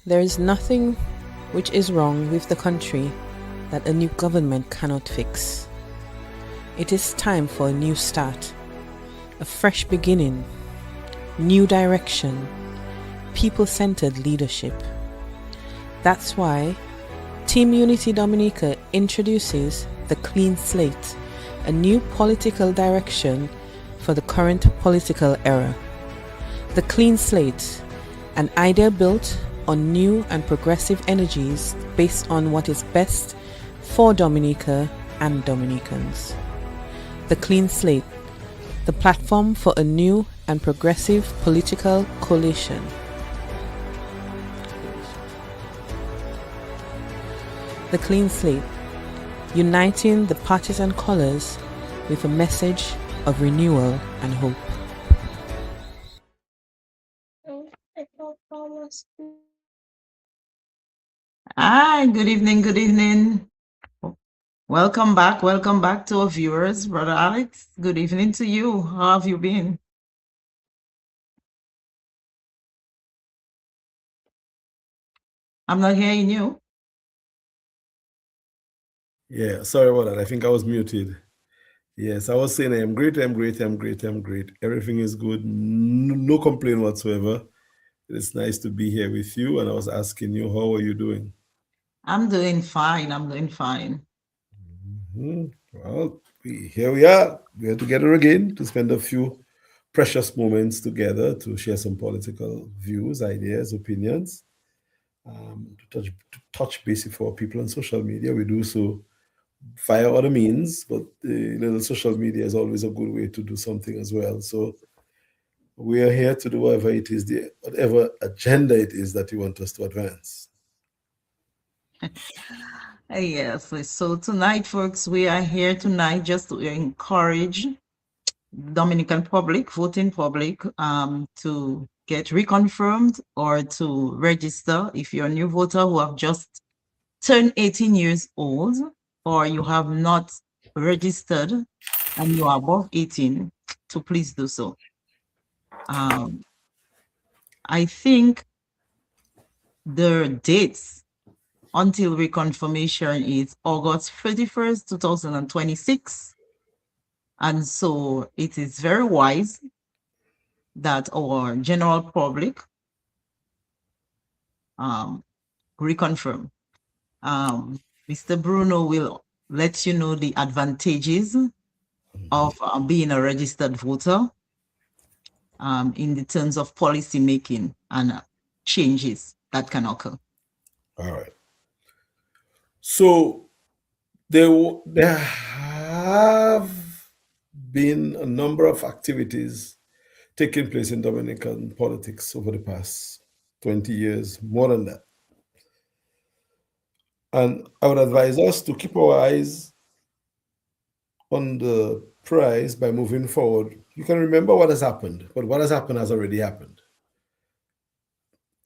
There is nothing which is wrong with the country that a new government cannot fix. It is time for a new start, a fresh beginning, new direction, people-centered leadership. That's why Team Unity Dominica introduces the Clean Slate, a new political direction for the current political era. The Clean Slate, an idea built on new and progressive energies based on what is best for Dominica and Dominicans. The Clean Slate, the platform for a new and progressive political coalition. The Clean Slate, uniting the partisan colors with a message of renewal and hope. Hi, good evening, good evening. Welcome back to our viewers. Brother Alex, good evening to you. How have you been? I'm not hearing you. Yeah, sorry about that. I think I was muted. Yes, I was saying I'm great. Everything is good. No complaint whatsoever. It's nice to be here with you. And I was asking you, how are you doing? I'm doing fine. Well, here we are. We are together again to spend a few precious moments together to share some political views, ideas, opinions, to touch base for people on social media. We do so via other means, but social media is always a good way to do something as well. So we are here to do whatever agenda it is that you want us to advance. Yes. So tonight, folks, we are here tonight just to encourage Dominican public, voting public, to get reconfirmed or to register if you're a new voter who have just turned 18 years old, or you have not registered and you are above 18, to please do so. I think the dates until reconfirmation is August 31st, 2026. And so it is very wise that our general public reconfirm. Mr. Bruno will let you know the advantages of being a registered voter in the terms of policy making and changes that can occur. All right. So there have been a number of activities taking place in Dominican politics over the past 20 years, more than that. And I would advise us to keep our eyes on the prize by moving forward. You can remember what has happened, but what has happened has already happened.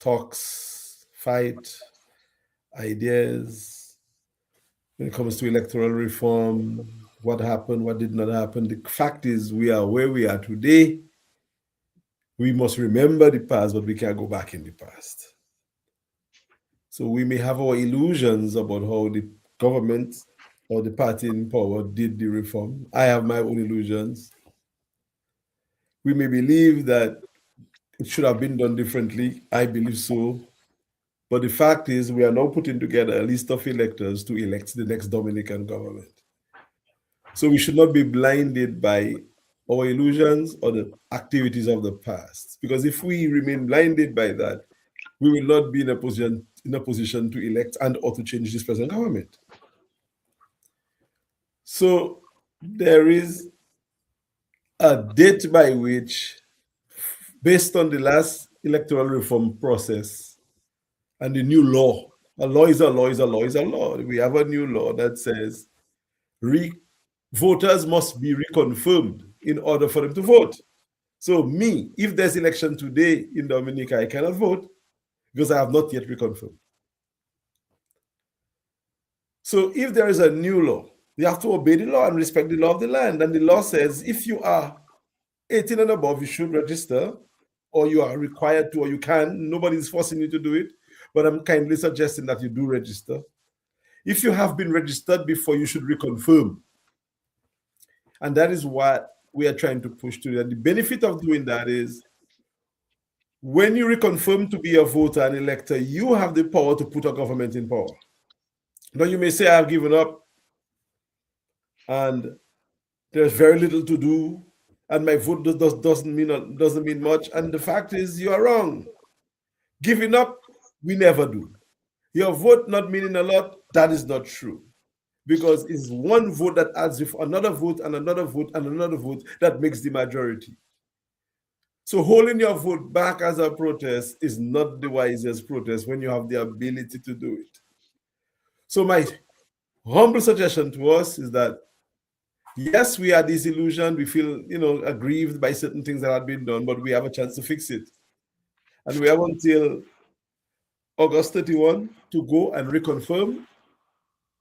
Talks, fight, ideas. When it comes to electoral reform, what happened, what did not happen. The fact is, we are where we are today. We must remember the past, but we can't go back in the past. So we may have our illusions about how the government or the party in power did the reform. I have my own illusions. We may believe that it should have been done differently. I believe so. But the fact is, we are now putting together a list of electors to elect the next Dominican government. So we should not be blinded by our illusions or the activities of the past. Because if we remain blinded by that, we will not be in a position to elect and or to change this present government. So there is a date by which, based on the last electoral reform process and the new law, a law is a law is a law is a law. We have a new law that says voters must be reconfirmed in order for them to vote. So me, if there's election today in Dominica, I cannot vote because I have not yet reconfirmed. So if there is a new law, you have to obey the law and respect the law of the land. And the law says if you are 18 and above, you should register, or you are required to, or you can. Nobody is forcing you to do it. but I'm kindly suggesting that you do register. If you have been registered before, you should reconfirm. And that is what we are trying to push to. And the benefit of doing that is when you reconfirm to be a voter and elector, you have the power to put a government in power. Now you may say, I've given up and there's very little to do, and my vote doesn't mean much. And the fact is, you are wrong. Giving up, we never do. Your vote not meaning a lot, that is not true. Because it's one vote that adds with another vote and another vote and another vote that makes the majority. So holding your vote back as a protest is not the wisest protest when you have the ability to do it. So my humble suggestion to us is that yes, we are disillusioned, we feel aggrieved by certain things that had been done, but we have a chance to fix it. And we have until August 31 to go and reconfirm.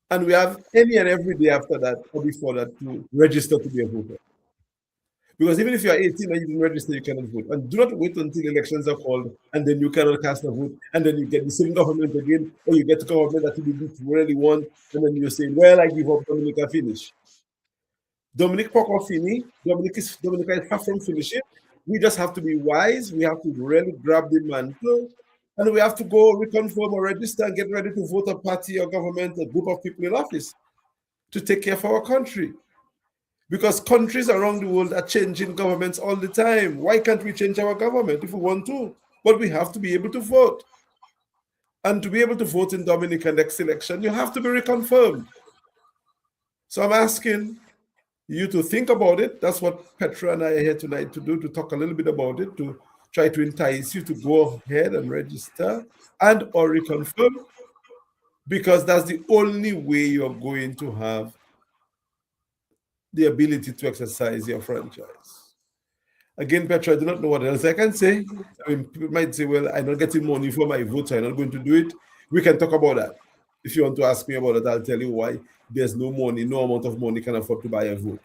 And we have any and every day after that or before that to register to be a voter. Because even if you are 18 and you didn't register, you cannot vote. And do not wait until elections are called and then you cannot cast a vote. And then you get the same government again, or you get a government that you didn't really want. And then you're saying, well, I give up, Dominica finish. Dominic Pocofini, Dominica is far from finishing. We just have to be wise. We have to really grab the mantle. And we have to go reconfirm or register and get ready to vote a party or government, a group of people in office to take care of our country. Because countries around the world are changing governments all the time. Why can't we change our government if we want to? But we have to be able to vote. And to be able to vote in Dominica next election, you have to be reconfirmed. So I'm asking you to think about it. That's what Petra and I are here tonight to do, to talk a little bit about it, to try to entice you to go ahead and register and or reconfirm, because that's the only way you're going to have the ability to exercise your franchise. Again, Petra, I do not know what else I can say. I mean, people might say, well, I'm not getting money for my vote, so I'm not going to do it. We can talk about that. If you want to ask me about it, I'll tell you why there's no money, no amount of money can afford to buy a vote.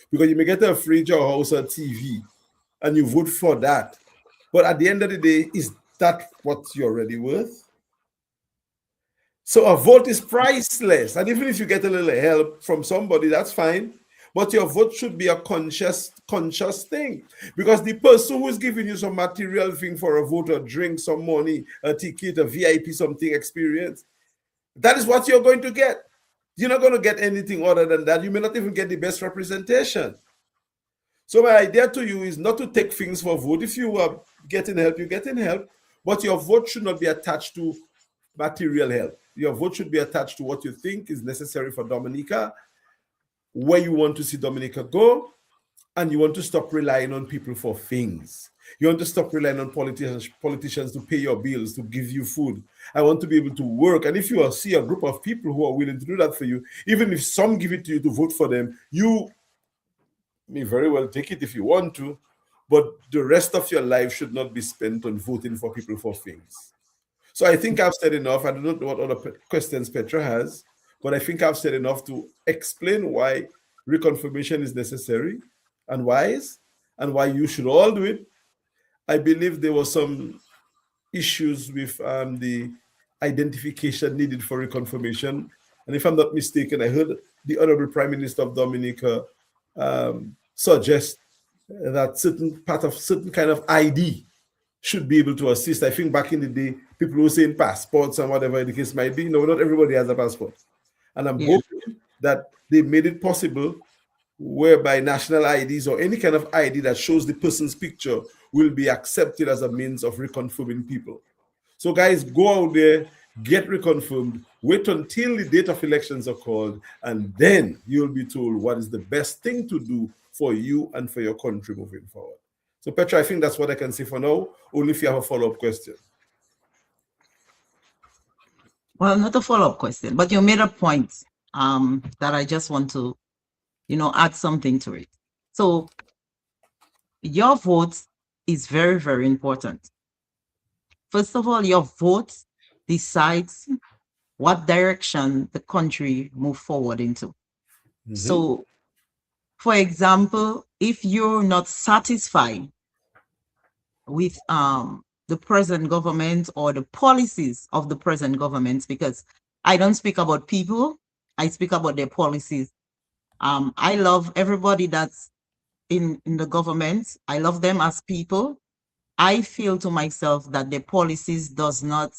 Because you may get a fridge or house or TV and you vote for that. But at the end of the day, is that what you're really worth? So a vote is priceless. And even if you get a little help from somebody, that's fine. But your vote should be a conscious thing. Because the person who is giving you some material thing for a vote, a drink, some money, a ticket, a VIP, something experience, that is what you're going to get. You're not going to get anything other than that. You may not even get the best representation. So my idea to you is not to take things for vote. If you are getting help, you're getting help. But your vote should not be attached to material help. Your vote should be attached to what you think is necessary for Dominica, where you want to see Dominica go, and you want to stop relying on people for things. You want to stop relying on politicians to pay your bills, to give you food. I want to be able to work. And if you see a group of people who are willing to do that for you, even if some give it to you to vote for them, you may very well take it if you want to, but the rest of your life should not be spent on voting for people for things. So I think I've said enough. I don't know what other questions Petra has, but I think I've said enough to explain why reconfirmation is necessary and wise, and why you should all do it. I believe there were some issues with the identification needed for reconfirmation. And if I'm not mistaken, I heard the Honorable Prime Minister of Dominica suggest that certain kind of ID should be able to assist. I think back in the day, people were saying passports and whatever the case might be. Not everybody has a passport. And I'm hoping that they made it possible whereby national IDs or any kind of ID that shows the person's picture will be accepted as a means of reconfirming people. So guys, go out there, get reconfirmed, wait until the date of elections are called, and then you'll be told what is the best thing to do for you and for your country moving forward. So Petra, I think that's what I can say for now, only if you have a follow-up question. Well, not a follow-up question, but you made a point that I just want to, add something to it. So your vote is very, very important. First of all, your vote decides what direction the country move forward into. Mm-hmm. So, for example, if you're not satisfied with the present government or the policies of the present governments, because I don't speak about people, I speak about their policies. I love everybody that's in the government. I love them as people. I feel to myself that their policies does not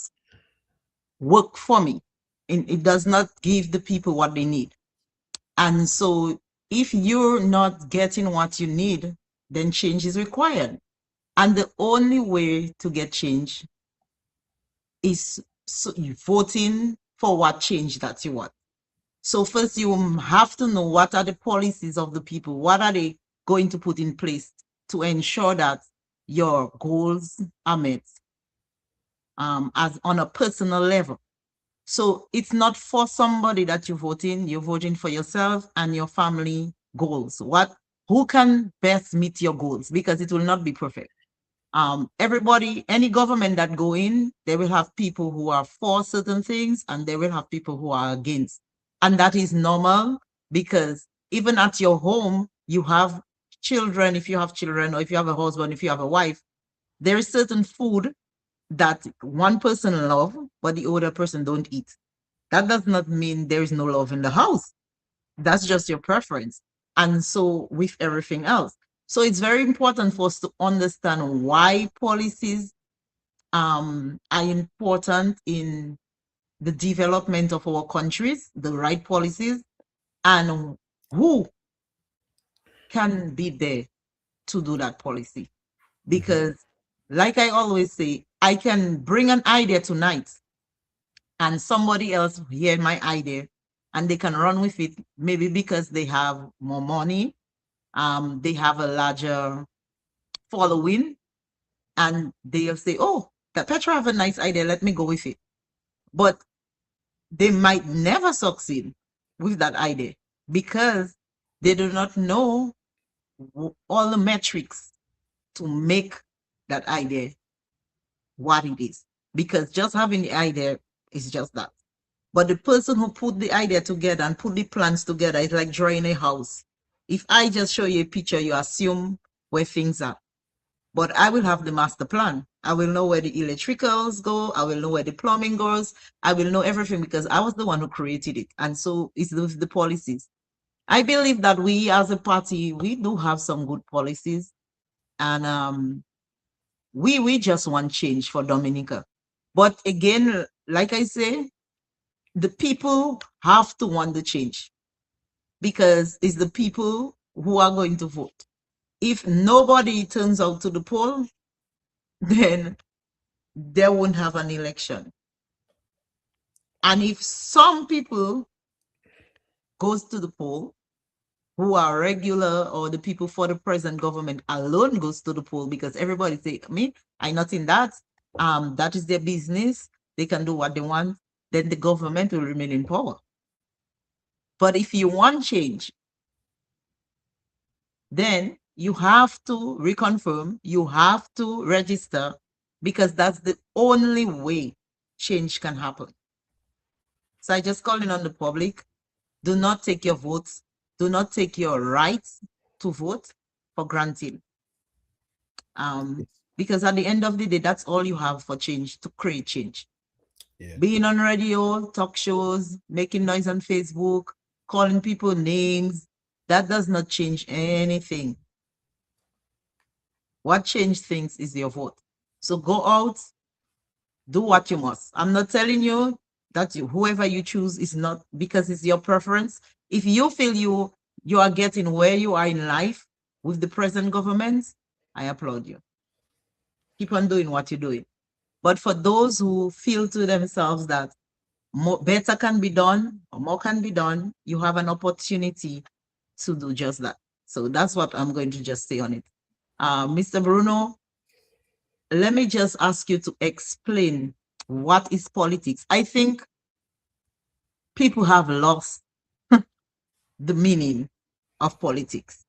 work for me. It does not give the people what they need. And so if you're not getting what you need, then change is required. And the only way to get change is voting for what change that you want. So first you have to know what are the policies of the people, what are they going to put in place to ensure that your goals are met as on a personal level. So it's not for somebody that you're voting for yourself and your family goals. Who can best meet your goals? Because it will not be perfect. Everybody, any government that go in, they will have people who are for certain things and they will have people who are against. And that is normal, because even at your home, you have children, if you have children, or if you have a husband, if you have a wife, there is certain food that one person love, but the other person don't eat. That does not mean there is no love in the house. That's just your preference. And so with everything else. So it's very important for us to understand why policies are important in the development of our countries, the right policies, and who can be there to do that policy. Because, like I always say, I can bring an idea tonight and somebody else hear my idea and they can run with it, maybe because they have more money, they have a larger following, and they'll say, oh, that Petra have a nice idea, let me go with it. But they might never succeed with that idea because they do not know all the metrics to make that idea what it is. Because just having the idea is just that. But the person who put the idea together and put the plans together is like drawing a house. If I just show you a picture, you assume where things are. But I will have the master plan. I will know where the electricals go. I will know where the plumbing goes. I will know everything because I was the one who created it. And so it's the policies. I believe that we as a party, we do have some good policies. And we just want change for Dominica. But again, like I say, the people have to want the change because it's the people who are going to vote. If nobody turns out to the poll, then they won't have an election. And if some people goes to the poll who are regular, or the people for the present government alone goes to the poll, because everybody say, me, I'm not in that. That is their business. They can do what they want. Then the government will remain in power. But if you want change, then you have to reconfirm, you have to register, because that's the only way change can happen. So I just calling on the public, do not take your votes, do not take your rights to vote for granted. Because at the end of the day, that's all you have for change, to create change. Yeah. Being on radio, talk shows, making noise on Facebook, calling people names, that does not change anything. What changes things is your vote. So go out, do what you must. I'm not telling you that whoever you choose is not because it's your preference. If you feel you are getting where you are in life with the present government, I applaud you. Keep on doing what you're doing. But for those who feel to themselves that better can be done or more can be done, you have an opportunity to do just that. So that's what I'm going to just say on it. Mr. Bruno, let me just ask you to explain what is politics. I think people have lost the meaning of politics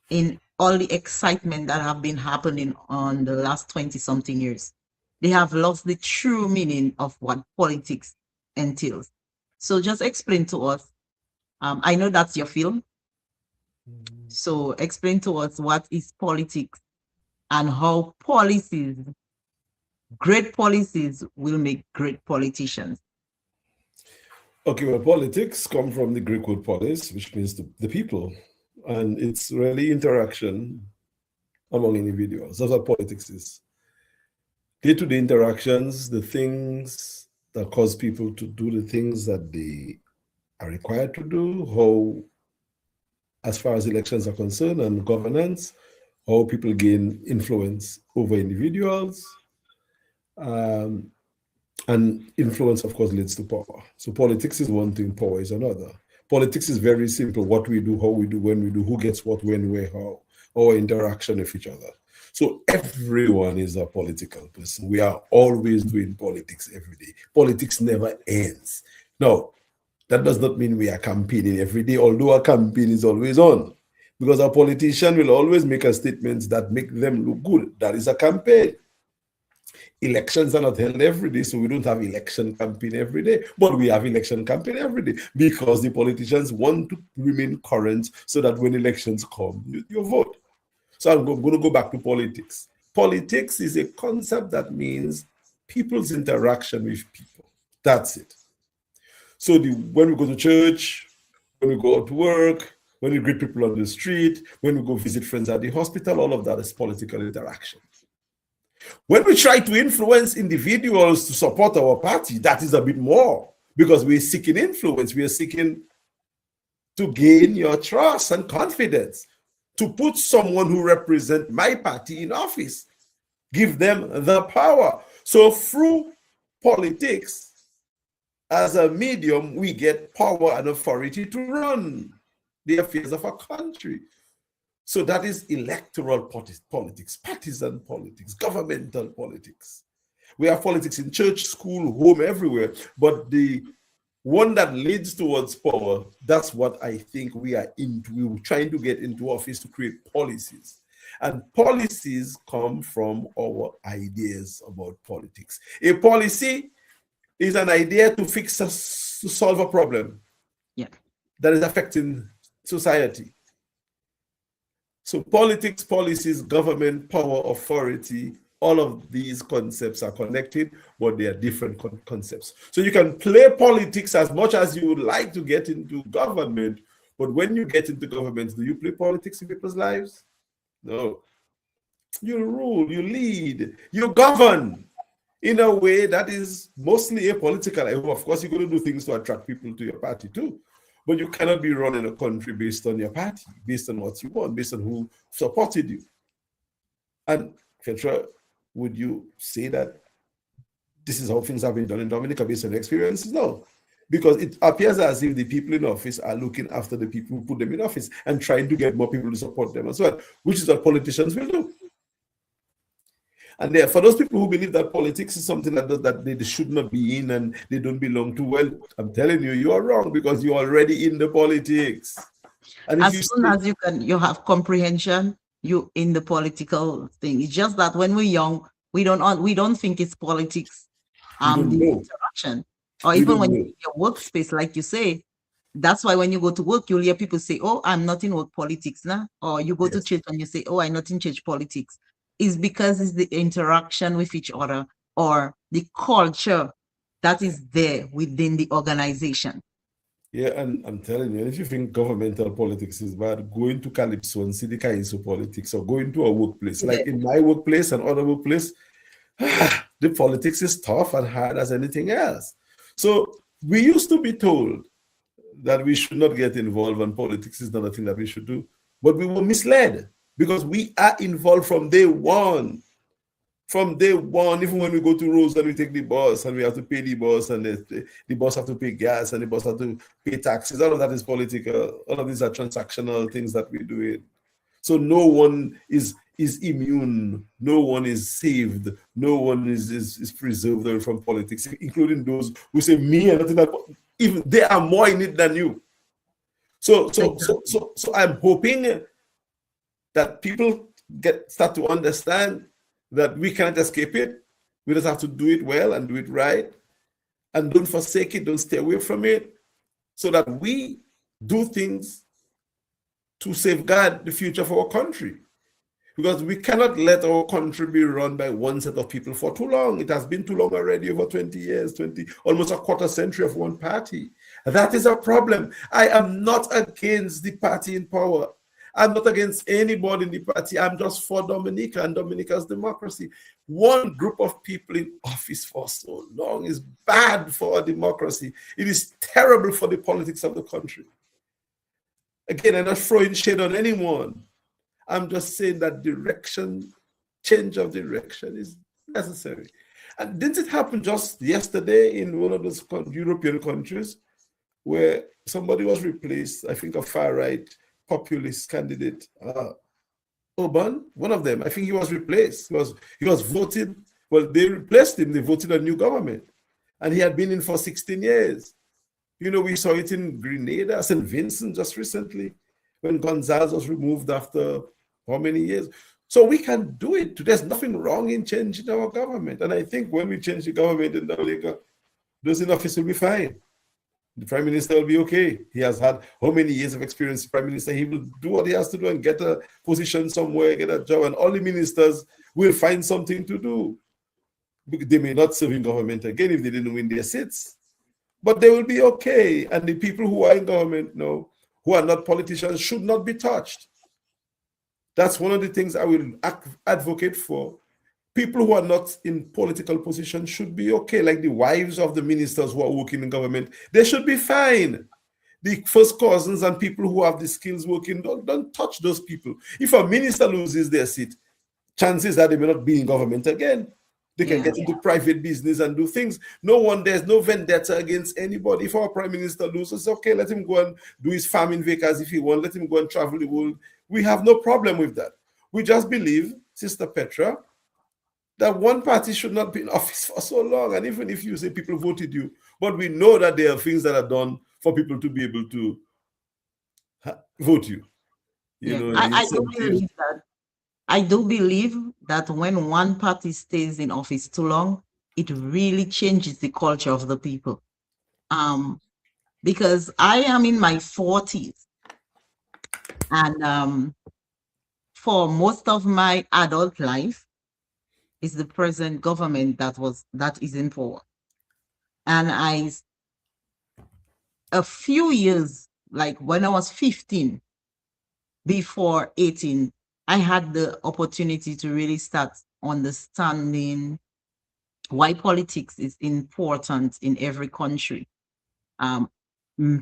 in all the excitement that have been happening on the last 20-something years. They have lost the true meaning of what politics entails. So just explain to us. I know that's your field. So explain to us what is politics and how policies great policies will make great politicians. Okay, well, politics come from the Greek word polis, which means the people. And it's really interaction among individuals. That's what politics is. Day-to-day interactions, the things that cause people to do the things that they are required to do, how, as far as elections are concerned and governance, how people gain influence over individuals. Um, and influence, of course, leads to power. So politics is one thing, power is another. Politics is very simple: what we do, how we do, when we do, who gets what, when, where, how, our interaction with each other. So everyone is a political person. We are always doing politics every day. Politics never ends. Now, that does not mean we are campaigning every day, although our campaign is always on. Because our politician will always make a statements that make them look good. That is a campaign. Elections are not held every day, so we don't have election campaign every day, but we have election campaign every day because the politicians want to remain current so that when elections come, you vote. So I'm going to go back to politics. Politics is a concept that means people's interaction with people. That's it. So when we go to church, when we go out to work, when we greet people on the street, when we go visit friends at the hospital, all of that is political interaction. When we try to influence individuals to support our party, that is a bit more because we're seeking influence. We are seeking to gain your trust and confidence, to put someone who represents my party in office, give them the power. So through politics, as a medium, we get power and authority to run the affairs of a country. So that is electoral politics, partisan politics, governmental politics. We have politics in church, school, home, everywhere. But the one that leads towards power, that's what I think we are into. We were trying to get into office to create policies. And policies come from our ideas about politics. A policy is an idea to to solve a problem that is affecting society. So politics, policies, government, power, authority, all of these concepts are connected, but they are different concepts. So you can play politics as much as you would like to get into government, but when you get into government, do you play politics in people's lives? No. You rule, you lead, you govern in a way that is mostly apolitical. Of course, you're going to do things to attract people to your party too. But you cannot be running a country based on your party, based on what you want, based on who supported you. And Petra, would you say that this is how things have been done in Dominica based on experiences? No, because it appears as if the people in office are looking after the people who put them in office and trying to get more people to support them as well, which is what politicians will do. And there, for those people who believe that politics is something that they should not be in and they don't belong to, well, I'm telling you, you are wrong because you're already in the politics. And as soon as you have comprehension, you in the political thing. It's just that when we're young, we don't think it's politics. The interaction, or even when you're in your workspace, like you say, that's why when you go to work, you'll hear people say, "Oh, I'm not in work politics now," or you go to church and you say, "Oh, I'm not in church politics." Is because it's the interaction with each other or the culture that is there within the organization. Yeah, and I'm telling you, if you think governmental politics is bad, go into Calypso and see the kinds of politics, or go into a workplace. Like in my workplace and other workplace, the politics is tough and hard as anything else. So we used to be told that we should not get involved and politics is not a thing that we should do, but we were misled. Because we are involved from day one. From day one, even when we go to roads and we take the bus and we have to pay the bus and the bus have to pay gas and the bus have to pay taxes, all of that is political. All of these are transactional things that we do. So no one is immune. No one is saved. No one is preserved from politics, including those who say, me and nothing that, even they are more in it than you. So I'm hoping that people start to understand that we cannot escape it. We just have to do it well and do it right. And don't forsake it, don't stay away from it, so that we do things to safeguard the future of our country. because we cannot let our country be run by one set of people for too long. It has been too long already, over 20 years, 20, almost a quarter century of one party. That is a problem. I am not against the party in power. I'm not against anybody in the party. I'm just for Dominica and Dominica's democracy. One group of people in office for so long is bad for our democracy. It is terrible for the politics of the country. Again, I'm not throwing shade on anyone. I'm just saying that change of direction is necessary. And didn't it happen just yesterday in one of those European countries where somebody was replaced, I think a far-right populist candidate, Orban, one of them, I think he was replaced. He was voted, well, they replaced him, they voted a new government. And he had been in for 16 years. We saw it in Grenada, St. Vincent just recently, when Gonzalez was removed after how many years. So we can do it. There's nothing wrong in changing our government. And I think when we change the government in Dominica, those in office will be fine. The prime minister will be okay. He has had how many years of experience, prime minister? He will do what he has to do and get a position somewhere, get a job, and all the ministers will find something to do. They may not serve in government again if they didn't win their seats, but they will be okay. And the people who are in government now, who are not politicians, should not be touched. That's one of the things I will advocate for. People who are not in political positions should be okay, like the wives of the ministers who are working in government. They should be fine. The first cousins and people who have the skills working, don't touch those people. If a minister loses their seat, chances are they may not be in government again. They can get into private business and do things. There's no vendetta against anybody. If our prime minister loses, okay, let him go and do his farming vacas if he wants. Let him go and travel the world. We have no problem with that. We just believe, Sister Petra, that one party should not be in office for so long. And even if you say people voted you, but we know that there are things that are done for people to be able to vote you. I do believe that when one party stays in office too long, it really changes the culture of the people. Because I am in my 40s, and for most of my adult life, is the present government that is in power. And a few years, like when I was 15, before 18, I had the opportunity to really start understanding why politics is important in every country.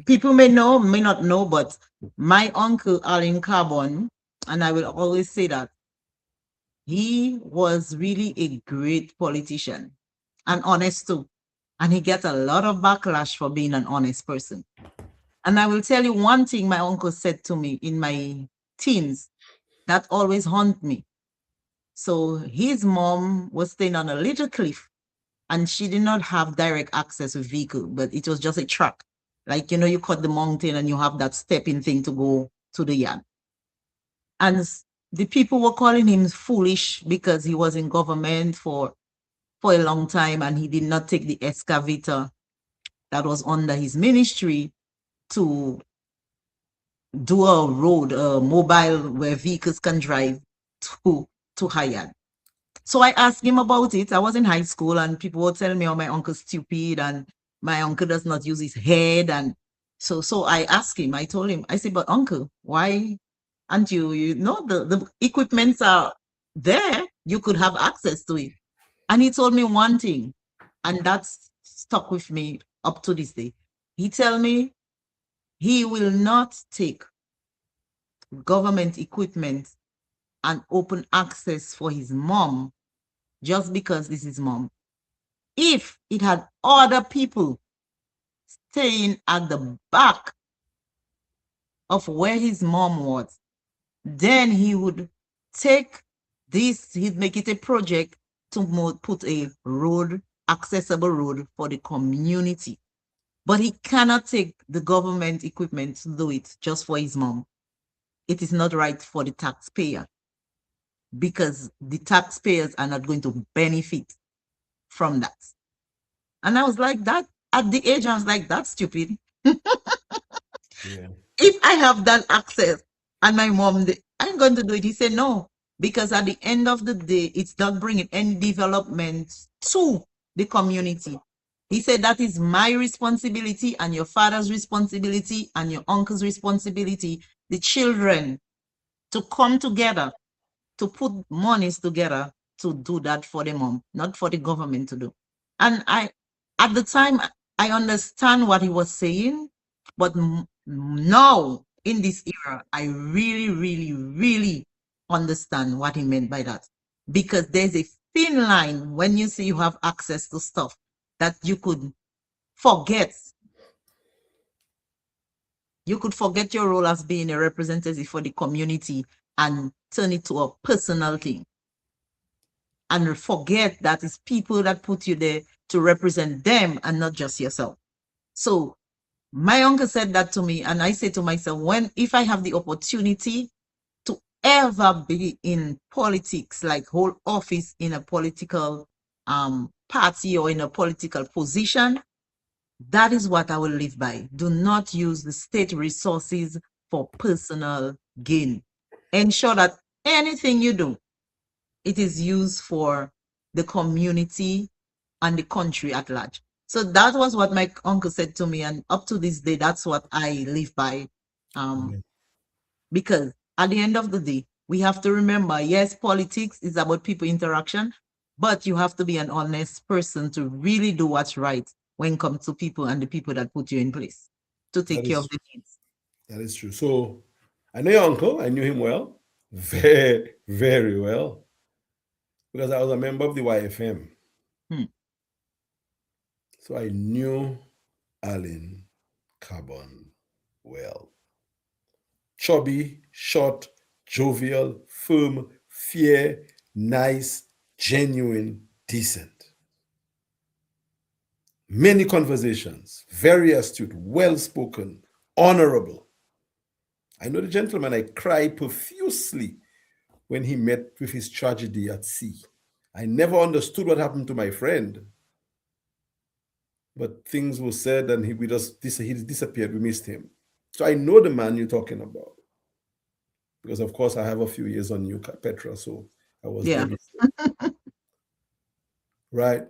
People may not know, but my uncle, Alin Carbon, and I will always say that, he was really a great politician and honest too. And he gets a lot of backlash for being an honest person. And I will tell you one thing my uncle said to me in my teens that always haunt me. So his mom was staying on a little cliff, and she did not have direct access to vehicle, but it was just a track. Like, you cut the mountain and you have that stepping thing to go to the yard. And the people were calling him foolish because he was in government for a long time and he did not take the excavator that was under his ministry to do a road, a mobile where vehicles can drive to Hayat. So I asked him about it. I was in high school and people were telling me, oh, my uncle's stupid and my uncle does not use his head. And so I asked him, I told him, I said, but uncle, why aren't you know, the equipments are there. You could have access to it. And he told me one thing, and that's stuck with me up to this day. He told me he will not take government equipment and open access for his mom just because this is mom. If it had other people staying at the back of where his mom was, then he would take this, he'd make it a project to put a road, accessible road for the community. But he cannot take the government equipment to do it just for his mom. It is not right for the taxpayer, because the taxpayers are not going to benefit from that. And I was like, that at the age, I was like, that's stupid. Yeah. If I have that access and my mom, I'm going to do it. He said, no, because at the end of the day, it's not bringing any development to the community. He said that is my responsibility and your father's responsibility and your uncle's responsibility, the children, to come together, to put monies together to do that for the mom, not for the government to do. And at the time, I understand what he was saying, but now in this era, I really, really, really understand what he meant by that. Because there's a thin line when you say you have access to stuff that you could forget. You could forget your role as being a representative for the community and turn it to a personal thing. And forget that it's people that put you there to represent them and not just yourself. So my uncle said that to me, and I say to myself, if I have the opportunity to ever be in politics, like hold office in a political party or in a political position, that is what I will live by. Do not use the state resources for personal gain. Ensure that anything you do, it is used for the community and the country at large. So that was what my uncle said to me, and up to this day, that's what I live by. Because at the end of the day, we have to remember, yes, politics is about people interaction, but you have to be an honest person to really do what's right when it comes to people and the people that put you in place to take care of the needs. That is true. So I know your uncle. I knew him well, very, very well, because I was a member of the YFM. So I knew Alan Carbon well. Chubby, short, jovial, firm, fair, nice, genuine, decent. Many conversations, very astute, well spoken, honorable. I know the gentleman. I cried profusely when he met with his tragedy at sea. I never understood what happened to my friend, but things were said and he disappeared. We missed him. So I know the man you're talking about, because of course I have a few years on you, Petra, so I was there before. Right?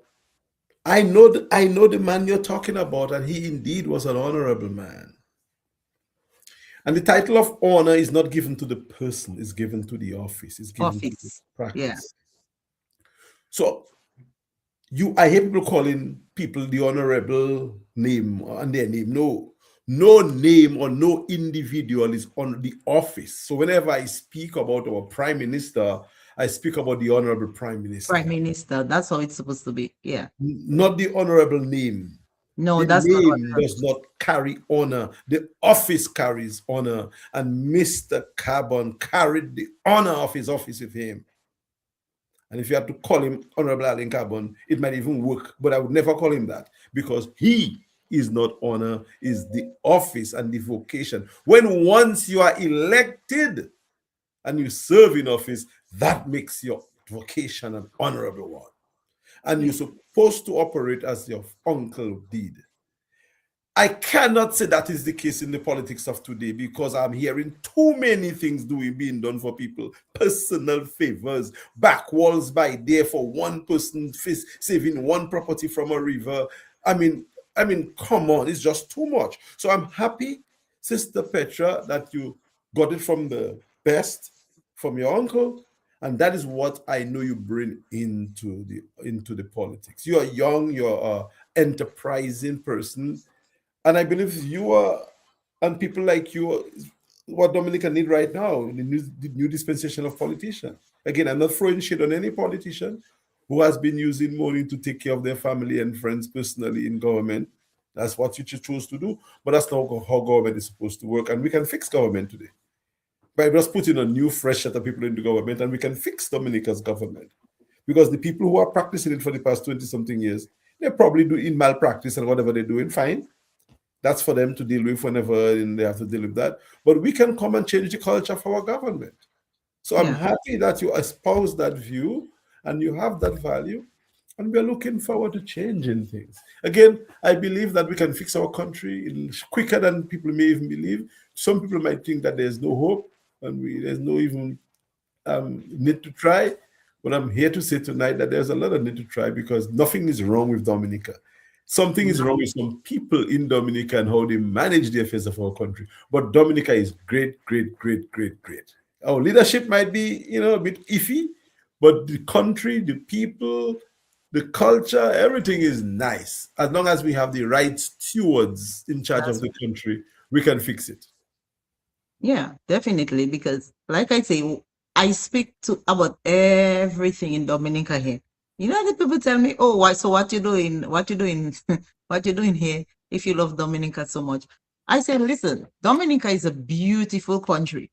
I know the man you're talking about, and he indeed was an honorable man. And the title of honor is not given to the person, it's given to the office, it's given to the practice. Yeah. So I hear people calling people the honorable name and their name. No name or no individual is on the office. So whenever I speak about our prime minister, I speak about the honorable prime minister. Prime minister, that's how it's supposed to be. Yeah. Not the honorable name. No, the that's name not does not carry honor. The office carries honor. And Mr. Carbon carried the honor of his office with him. And if you had to call him Honorable Alan Carbon, it might even work. But I would never call him that, because he is not honor, is the office and the vocation. When once you are elected and you serve in office, that makes your vocation an honorable one. And you're supposed to operate as your uncle did. I cannot say that is the case in the politics of today, because I'm hearing too many things being done for people. Personal favors, back walls by day for one person, saving one property from a river. I mean, come on, it's just too much. So I'm happy, Sister Petra, that you got it from the best, from your uncle. And that is what I know you bring into the politics. You are young, you're an enterprising person. And I believe you are, and people like you, what Dominica need right now, the new dispensation of politicians. Again, I'm not throwing shit on any politician who has been using money to take care of their family and friends personally in government. That's what you choose to do. But that's not how government is supposed to work. And we can fix government today by just putting a new, fresh set of people into government, and we can fix Dominica's government. Because the people who are practicing it for the past 20-something years, they're probably doing malpractice and whatever they're doing, fine. That's for them to deal with whenever they have to deal with that. But we can come and change the culture of our government. So I'm happy that you espouse that view and you have that value. And we're looking forward to changing things. Again, I believe that we can fix our country quicker than people may even believe. Some people might think that there's no hope and there's no even need to try. But I'm here to say tonight that there's a lot of need to try because nothing is wrong with Dominica. Something is No, wrong with some people in Dominica and how they manage the affairs of our country. But Dominica is great, great, great, great, great. Our leadership might be, a bit iffy, but the country, the people, the culture, everything is nice. As long as we have the right stewards in charge of that's the country, we can fix it. Yeah, definitely. Because, like I say, I speak to about everything in Dominica here. You know, the people tell me, "Oh, why? So what you doing? What you doing? What you doing here? If you love Dominica so much," I said, "Listen, Dominica is a beautiful country.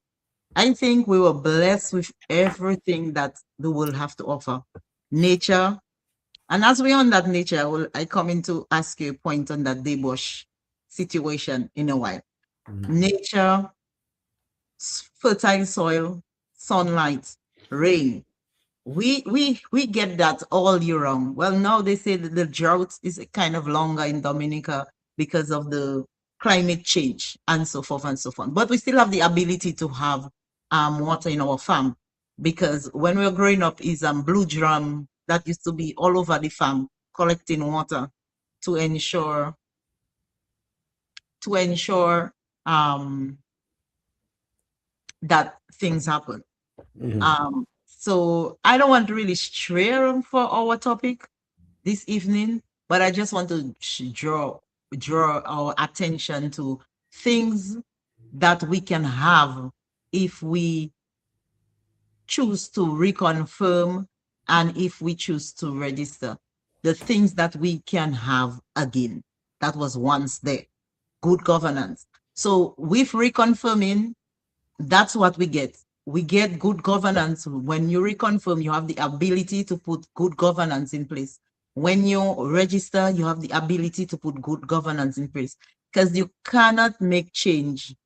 I think we were blessed with everything that the world have to offer, nature." And as we on that nature, I come in to ask you a point on that Debosh situation in a while. Nature, fertile soil, sunlight, rain. We get that all year round. Well, now they say that the drought is kind of longer in Dominica because of the climate change and so forth and so on. But we still have the ability to have water in our farm because when we were growing up, is blue drum that used to be all over the farm collecting water to ensure to ensure um, that things happen. Mhm. So I don't want to really stray for our topic this evening, but I just want to draw our attention to things that we can have if we choose to reconfirm and if we choose to register. The things that we can have again that was once there. Good governance. So with reconfirming, that's what we get. We get good governance. When you reconfirm, you have the ability to put good governance in place. When you register, you have the ability to put good governance in place because you cannot make change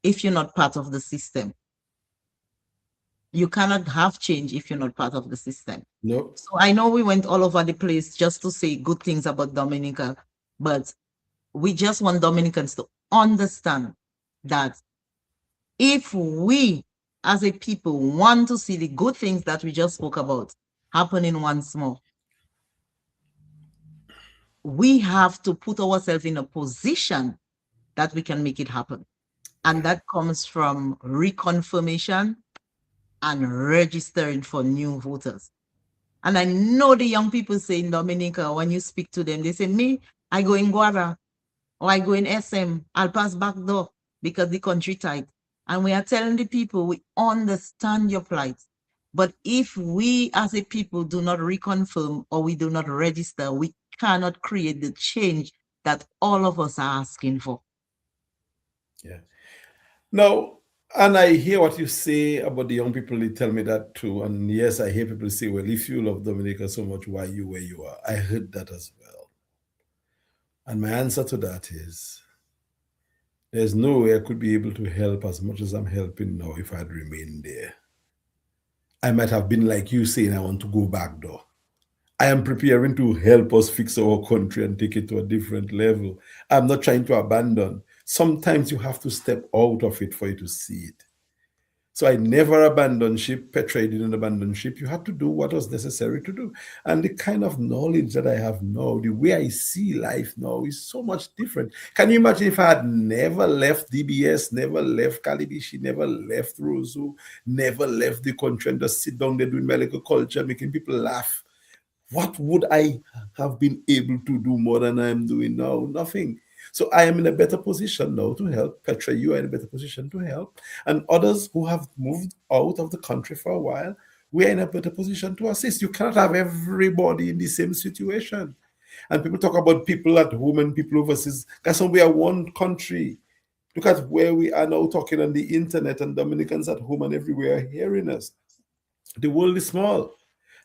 if you're not part of the system. You cannot have change if you're not part of the system. No. So I know we went all over the place just to say good things about Dominica, but we just want Dominicans to understand that if we as a people want to see the good things that we just spoke about happening once more, we have to put ourselves in a position that we can make it happen. And that comes from reconfirmation and registering for new voters. And I know the young people say in Dominica, when you speak to them, they say, me, I go in Guara, or I go in SM, I'll pass back door because the country tight. And we are telling the people, we understand your plight. But if we as a people do not reconfirm or we do not register, we cannot create the change that all of us are asking for. Yeah. Now, and I hear what you say about the young people. They tell me that too. And yes, I hear people say, well, if you love Dominica so much, why you where you are? I heard that as well. And my answer to that is there's no way I could be able to help as much as I'm helping now if I'd remained there. I might have been like you saying, I want to go back though. I am preparing to help us fix our country and take it to a different level. I'm not trying to abandon. Sometimes you have to step out of it for you to see it. So I never abandoned ship. Petra didn't abandon ship. You had to do what was necessary to do. And the kind of knowledge that I have now, the way I see life now is so much different. Can you imagine if I had never left DBS, never left Kalibishi, never left Rosu, never left the country and just sit down there doing my little culture, making people laugh? What would I have been able to do more than I am doing now? Nothing. So I am in a better position now to help. Petra, you are in a better position to help. And others who have moved out of the country for a while, we are in a better position to assist. You cannot have everybody in the same situation. And people talk about people at home and people overseas. Because we are one country. Look at where we are now talking on the internet, and Dominicans at home and everywhere are hearing us. The world is small.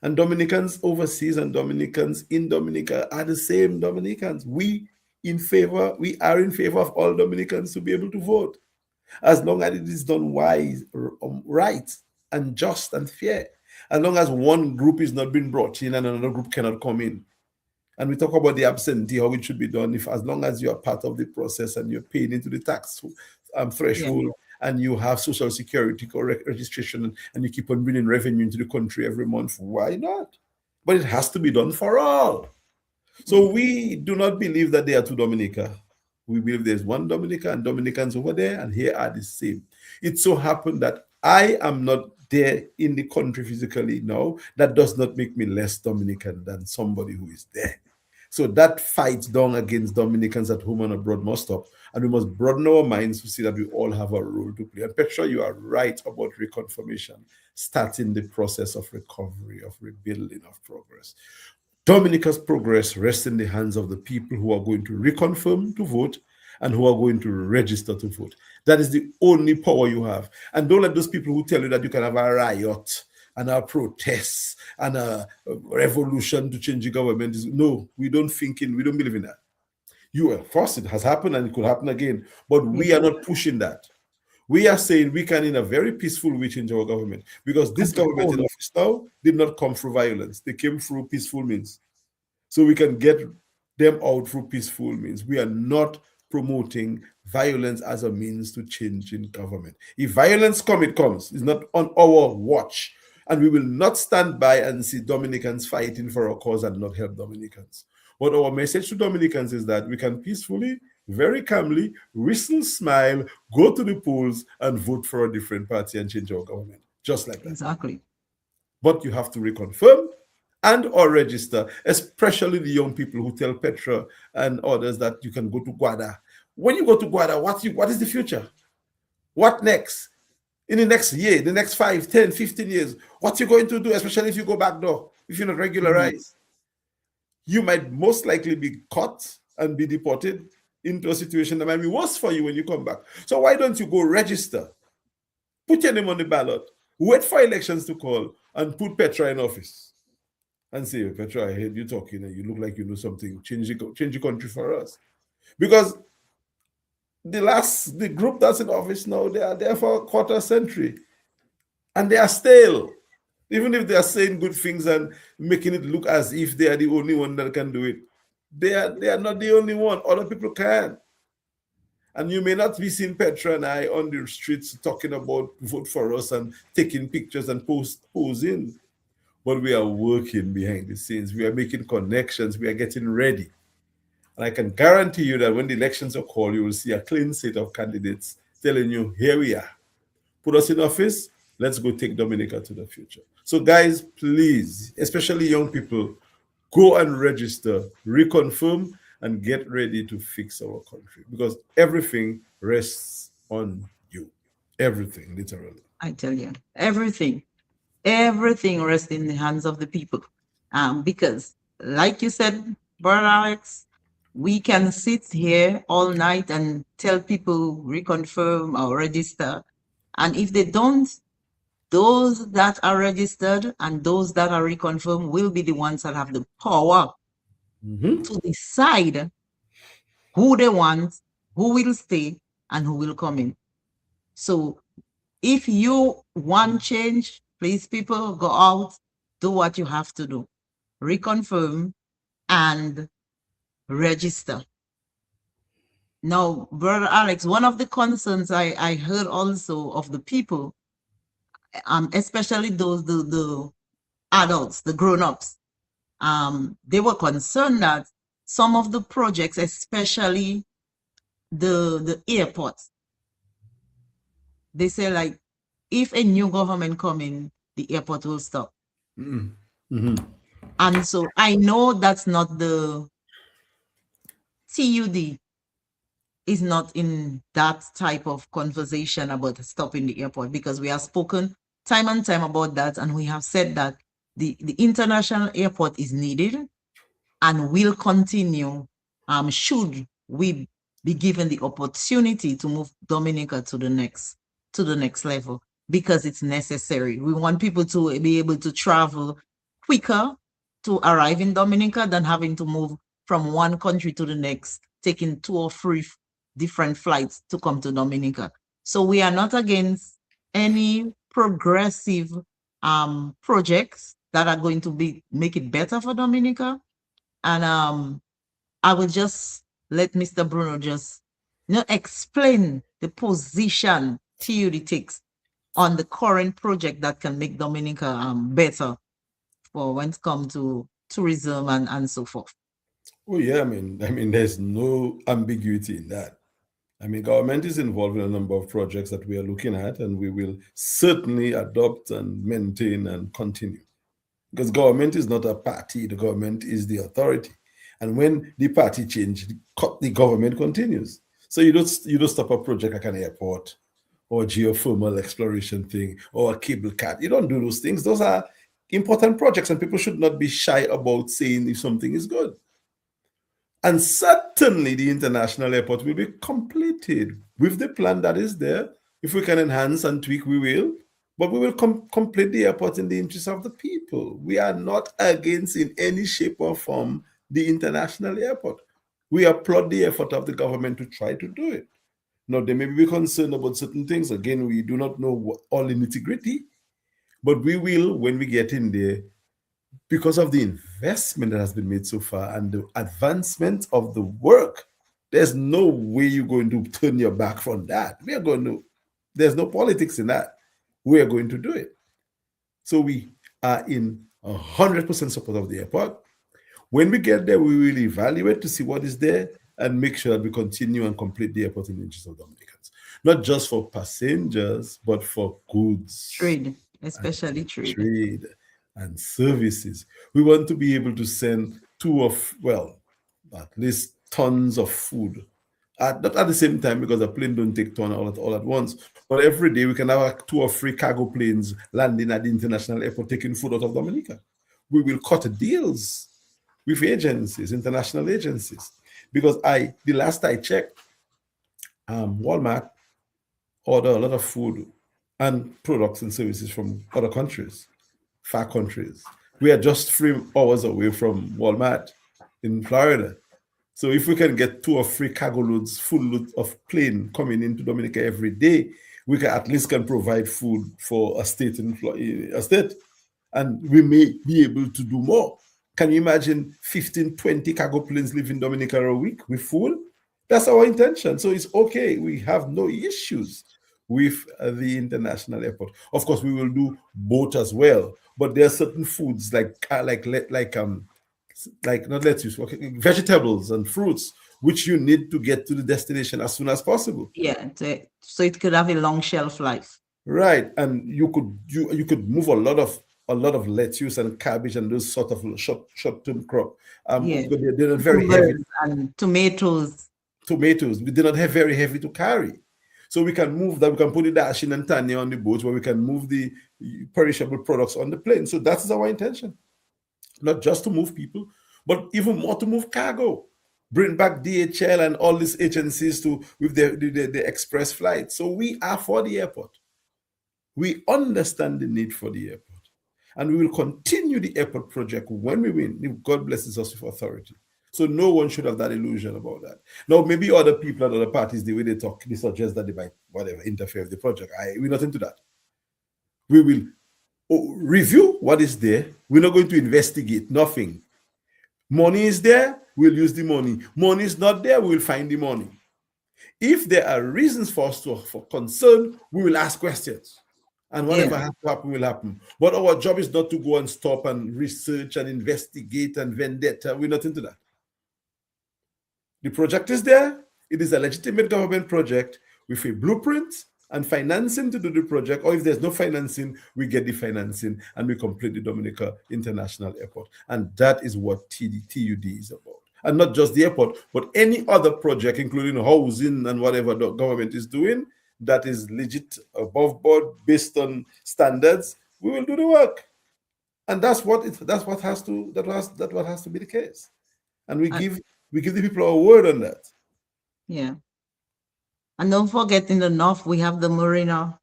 And Dominicans overseas and Dominicans in Dominica are the same Dominicans. We are in favor of all Dominicans to be able to vote, as long as it is done wise, right, and just and fair. As long as one group is not being brought in and another group cannot come in. And we talk about the absentee, how it should be done. If as long as you are part of the process and you're paying into the tax Yeah. threshold and you have social security registration, and you keep on bringing revenue into the country every month, why not? But it has to be done for all. So we do not believe that they are two Dominica. We believe there's one Dominica and Dominicans over there, and here are the same. It so happened that I am not there in the country physically now. That does not make me less Dominican than somebody who is there. So that fight down against Dominicans at home and abroad must stop. And we must broaden our minds to see that we all have a role to play. And Petra, you are right about reconfirmation, starting the process of recovery, of rebuilding, of progress. Dominica's progress rests in the hands of the people who are going to reconfirm to vote and who are going to register to vote. That is the only power you have. And don't let those people who tell you that you can have a riot and a protest and a revolution to change the government. No, we don't believe in that. Of course, it has happened and it could happen again, but we are not pushing that. We are saying we can, in a very peaceful way, change our government, because this government in office now did not come through violence. They came through peaceful means. So we can get them out through peaceful means. We are not promoting violence as a means to change in government. If violence comes, it comes. It's not on our watch. And we will not stand by and see Dominicans fighting for our cause and not help Dominicans. But our message to Dominicans is that we can peacefully, very calmly, whistle, smile, go to the polls and vote for a different party and change our government. Just like that. Exactly. But you have to reconfirm and or register, especially the young people who tell Petra and others that you can go to Guada. When you go to Guada, what is the future? What next? In the next year, the next 5, 10, 15 years, what you going to do, especially if you go back door, if you're not regularized? You might most likely be caught and be deported into a situation that might be worse for you when you come back. So why don't you go register? Put your name on the ballot, wait for elections to call, and put Petra in office. And say, Petra, I heard you talking and you look like you know something. Change the country for us. Because the group that's in office now, they are there for a quarter century. And they are stale. Even if they are saying good things and making it look as if they are the only one that can do it, they are not the only one. Other people can. And you may not be seeing Petra and I on the streets talking about vote for us and taking pictures and posing. But we are working behind the scenes. We are making connections. We are getting ready. And I can guarantee you that when the elections are called, you will see a clean slate of candidates telling you, here we are. Put us in office. Let's go take Dominica to the future. So guys, please, especially young people, go and register, reconfirm, and get ready to fix our country, because everything rests on you. Everything, literally. I tell you, everything rests in the hands of the people. Because like you said, Brother Alex, we can sit here all night and tell people reconfirm or register. And if they don't, those that are registered and those that are reconfirmed will be the ones that have the power to decide who they want, who will stay, and who will come in. So if you want change, please, people, go out, do what you have to do. Reconfirm and register. Now, Brother Alex, one of the concerns I heard also of the people, especially those the adults, the grown-ups, they were concerned that some of the projects, especially the airports, they say, like, if a new government come in, the airport will stop. And so I know that's not the TUD is not in that type of conversation about stopping the airport, because we have spoken time and time about that, and we have said that the international airport is needed and will continue should we be given the opportunity to move Dominica to the next level, because it's necessary. We want people to be able to travel quicker to arrive in Dominica than having to move from one country to the next, taking 2 or 3 different flights to come to Dominica. So we are not against any progressive projects that are going to make it better for Dominica. And I will just let Mr. Bruno just explain the position TUD takes on the current project that can make Dominica better for when it comes to tourism and so forth? Oh yeah, there's no ambiguity in that. Government is involved in a number of projects that we are looking at, and we will certainly adopt and maintain and continue. Because government is not a party, the government is the authority. And when the party change, the government continues. So you don't stop a project like an airport or geothermal exploration thing or a cable car. You don't do those things. Those are important projects, and people should not be shy about saying if something is good. And certainly the international airport will be completed with the plan that is there. If we can enhance and tweak, we will. But we will complete the airport in the interest of the people. We are not against, in any shape or form, the international airport. We applaud the effort of the government to try to do it. Now, they may be concerned about certain things. Again, we do not know all the nitty-gritty, but we will, when we get in there, because of the investment that has been made so far and the advancement of the work, there's no way you're going to turn your back from that. There's no politics in that. We are going to do it. So we are in 100% support of the airport. When we get there, we will evaluate to see what is there and make sure that we continue and complete the airport in the interest of Dominicans. Not just for passengers, but for goods. Trade, especially trade. Trade and services. We want to be able to send at least tons of food. Not at the same time, because a plane don't take ton all at once. But every day we can have 2 or 3 cargo planes landing at the international airport taking food out of Dominica. We will cut deals with agencies, international agencies. Because the last I checked, Walmart order a lot of food and products and services from other countries, far countries. We are just 3 hours away from Walmart in Florida. So if we can get 2 or 3 cargo loads, full loads of plane coming into Dominica every day, we can at least provide food for a state and we may be able to do more. Can you imagine 15, 20 cargo planes leaving Dominica a week with food? That's our intention. So it's okay. We have no issues with the international airport. Of course, we will do both as well. But there are certain foods like not lettuce, vegetables and fruits, which you need to get to the destination as soon as possible. Yeah, so it could have a long shelf life. Right, and you could move a lot of lettuce and cabbage and those sort of short-term crop. They're not very heavy. And tomatoes. They're not very heavy to carry. So we can move that. We can put the dashing and tanya on the boat, where we can move the perishable products on the plane. So that is our intention. Not just to move people, but even more to move cargo. Bring back DHL and all these agencies with the express flight. So we are for the airport. We understand the need for the airport. And we will continue the airport project when we win, if God blesses us with authority. So no one should have that illusion about that. Now, maybe other people and other parties, the way they talk, they suggest that they might, interfere with the project. We're not into that. We will review what is there. We're not going to investigate nothing. Money is there, we'll use the money. Money is not there, we will find the money. If there are reasons for us for concern, we will ask questions. And whatever has to happen will happen. But our job is not to go and stop and research and investigate and vendetta. We're not into that. The project is there. It is a legitimate government project with a blueprint and financing to do the project. Or if there's no financing, we get the financing and we complete the Dominica International Airport. And that is what TUD is about. And not just the airport, but any other project, including housing and whatever the government is doing, that is legit, above board, based on standards, we will do the work. And that's what has to be the case. And we give the people our word on that. Yeah. And don't forget, in the north, we have the marina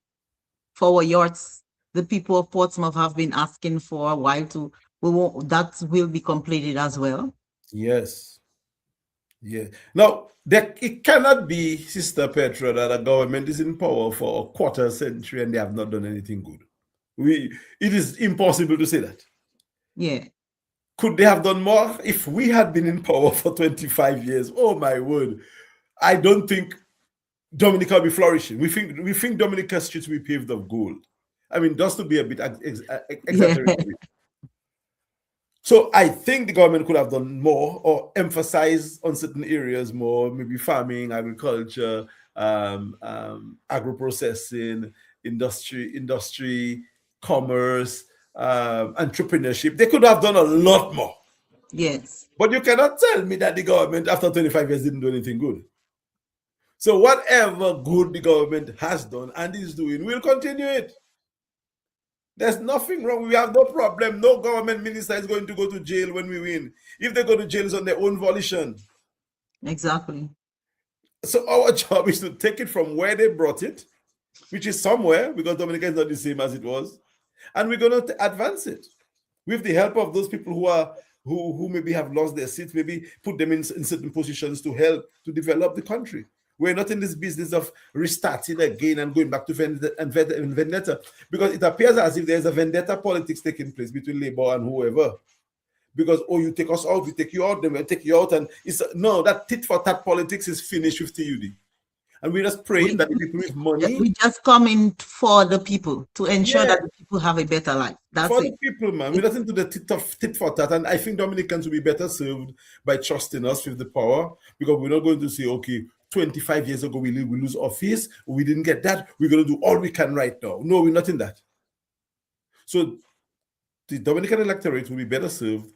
for our yachts. The people of Portsmouth have been asking for a while that will be completed as well. Yes. Yeah. Now, it cannot be, Sister Petra, that a government is in power for a quarter century and they have not done anything good. It is impossible to say that. Yeah. Could they have done more? If we had been in power for 25 years, oh my word, I don't think Dominica will be flourishing. We think Dominica streets will be paved of gold. I mean, just to be a bit Yeah, exaggerated. So I think the government could have done more or emphasize on certain areas more, maybe farming, agriculture, agro processing, industry, commerce, entrepreneurship. They could have done a lot more. yes, But you cannot tell me that the government after 25 years didn't do anything good. So whatever good the government has done and is doing, we'll continue it. There's nothing wrong. We have no problem. No government minister is going to go to jail when we win. If they go to jail, it's on their own volition. exactly. So our job is to take it from where they brought it, which is somewhere, because Dominica is not the same as it was, and we're going to advance it with the help of those people who maybe have lost their seats, maybe put them in certain positions to help to develop the country. We're not in this business of restarting again and going back to vendetta, because it appears as if there's a vendetta politics taking place between Labour and whoever. Because, oh, you take us out, we take you out, then we'll take you out. And it's no, that tit for tat politics is finished with TUD. And we're just praying We, that the people with money, we just come in for the people to ensure yeah, that the people have a better life. That's for it. the people, man. We're not into the tit for tat. And I think Dominicans will be better served by trusting us with the power, because we're not going to say, okay, 25 years ago we lose office, we didn't get that, we're going to do all we can right now. No, we're not in that. So the Dominican electorate will be better served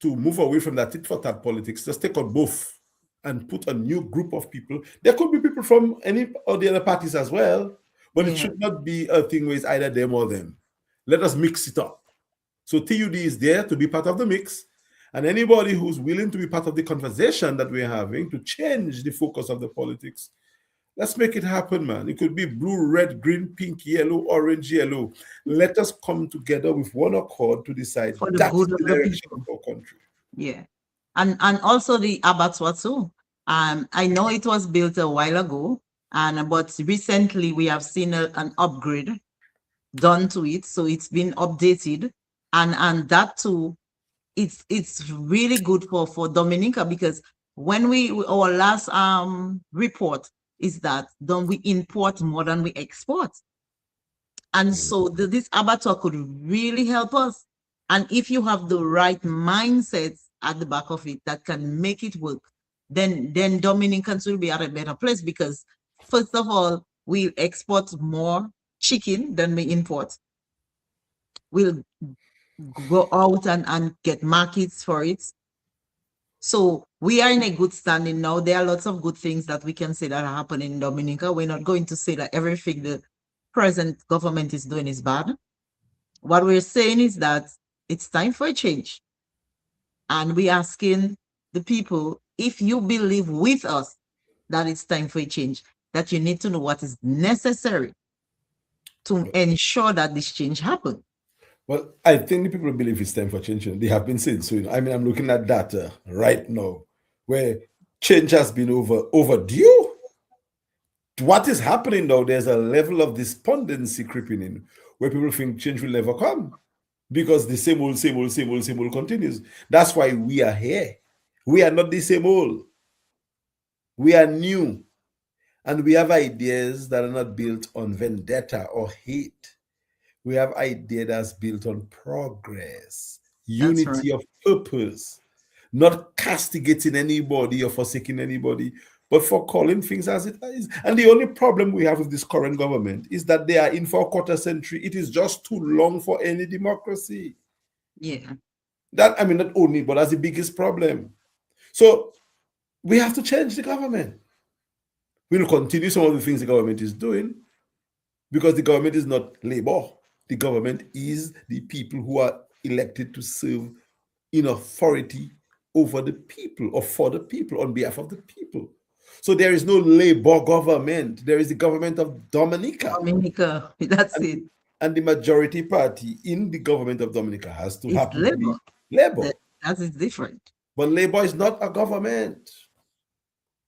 to move away from that tit for tat politics. Just take on both and put a new group of people. There could be people from any of the other parties as well, but it Yeah, should not be a thing where it's either them or them. Let us mix it up. So TUD is there to be part of the mix, and anybody who's willing to be part of the conversation that we're having to change the focus of the politics, let's make it happen, man. It could be blue, red, green, pink, yellow, orange, yellow. Let us come together with one accord to decide for the that's good the of the direction of people. our country. Yeah. And also the abattoir too. I know it was built a while ago, but recently we have seen an upgrade done to it, so it's been updated, and that too, it's really good for Dominica, because when our last report is that don't we import more than we export, and so this abattoir could really help us. And if you have the right mindset at the back of it that can make it work, then Dominicans will be at a better place, because first of all, we export more chicken than we import. We'll go out and get markets for it. So we are in a good standing now. There are lots of good things that we can say that are happening in Dominica. We're not going to say that everything the present government is doing is bad. What we're saying is that it's time for a change. And we're asking the people, if you believe with us that it's time for a change, that you need to know what is necessary to ensure that this change happens. Well, I think the people believe it's time for change. They have been saying so. I mean, I'm looking at data right now where change has been overdue. What is happening now? There's a level of despondency creeping in where people think change will never come because the same old, same old, same old, same old continues. That's why we are here. We are not the same old. We are new. And we have ideas that are not built on vendetta or hate. We have ideas that's built on progress, That's right. unity of purpose, not castigating anybody or forsaking anybody, but for calling things as it is. And the only problem we have with this current government is that they are in for a quarter century. It is just too long for any democracy. Yeah. That, I mean, not only, but that's the biggest problem. So we have to change the government. We'll continue some of the things the government is doing because the government is not labor. The government is the people who are elected to serve in authority over the people or for the people on behalf of the people. So there is no labor government. There is the government of Dominica. Dominica, that's And, it. and the majority party in the government of Dominica has to It's happen to be labor. labor. That is different. But labor is not a government.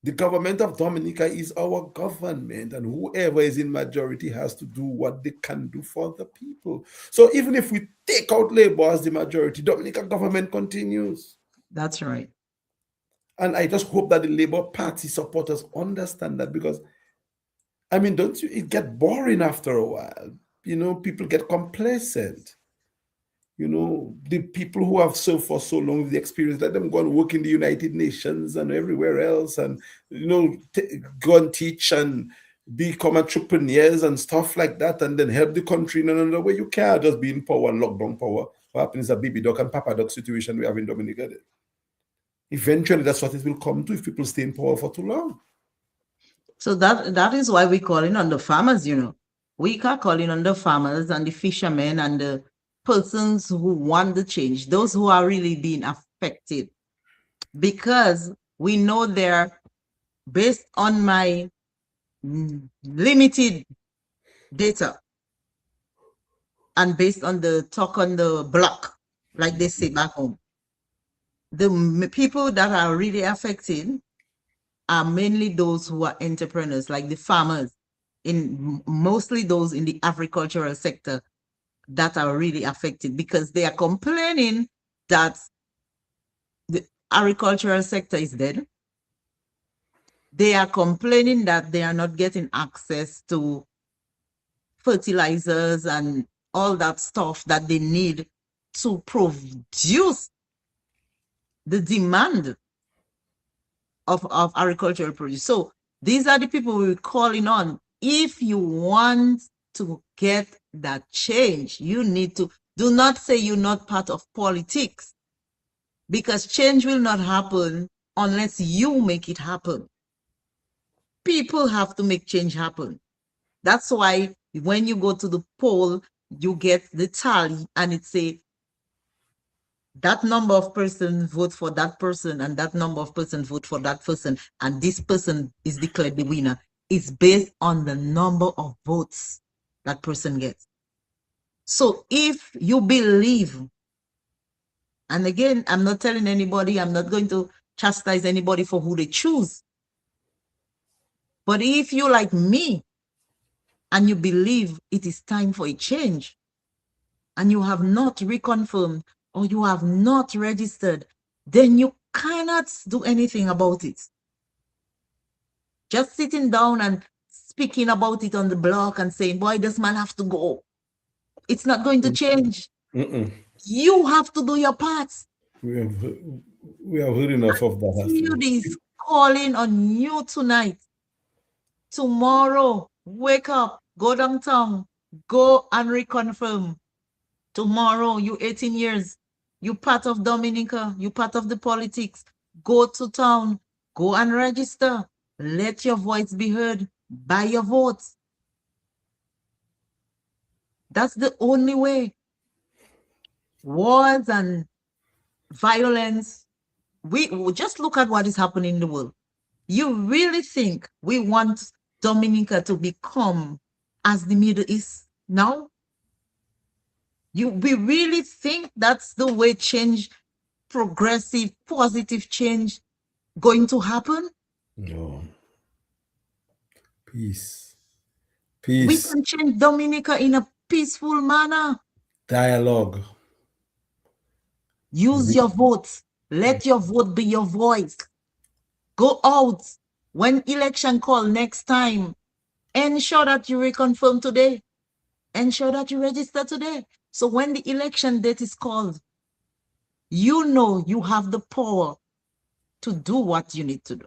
The government of Dominica is our government, and whoever is in majority has to do what they can do for the people. So even if we take out labor as the majority, Dominican government continues. That's right. And I just hope that the Labour Party supporters understand that, because I mean, don't you? It get boring after a while. People get complacent. The people who have served for so long with the experience, let them go and work in the United Nations and everywhere else, and go and teach and become entrepreneurs and stuff like that, and then help the country in another way. You can't just be in power and lock down power. What happens is a baby duck and papa duck situation we have in Dominica. Eventually, that's what it will come to if people stay in power for too long. So that is why we're calling on the farmers, We are calling on the farmers and the fishermen and the persons who want the change, those who are really being affected. Because we know they're, based on my limited data and based on the talk on the block, like they say back home, the people that are really affected are mainly those who are entrepreneurs, like the farmers, mostly those in the agricultural sector that are really affected, because they are complaining that the agricultural sector is dead. They are complaining that they are not getting access to fertilizers and all that stuff that they need to produce the demand of agricultural produce. So these are the people we're calling on. If you want to get that change, you need to, do not say you're not part of politics, because change will not happen unless you make it happen. People have to make change happen. That's why when you go to the poll, you get the tally and it say that number of persons vote for that person and that number of persons vote for that person, and this person is declared the winner. It's based on the number of votes that person gets. So if you believe, and again, I'm not telling anybody, I'm not going to chastise anybody for who they choose. But if you, like me, and you believe it is time for a change, and you have not reconfirmed or you have not registered, then you cannot do anything about it. Just sitting down and speaking about it on the blog and saying, boy, this man have to go, it's not going to change. You have to do your part. We have heard enough of that. TUD is calling on you tonight. Tomorrow, wake up, go downtown, go and reconfirm. Tomorrow, you 18 years, you part of Dominica, you part of the politics. Go to town, go and register. Let your voice be heard. Buy your votes. That's the only way. Wars and violence. We just look at what is happening in the world. You really think we want Dominica to become as the Middle East now? We really think that's the way change, progressive, positive change, going to happen? No. Peace. We Peace. can change Dominica in a peaceful manner. Dialogue. Use your vote. Let your vote be your voice. Go out. When election call next time, ensure that you reconfirm today. Ensure that you register today. So when the election date is called, you know you have the power to do what you need to do.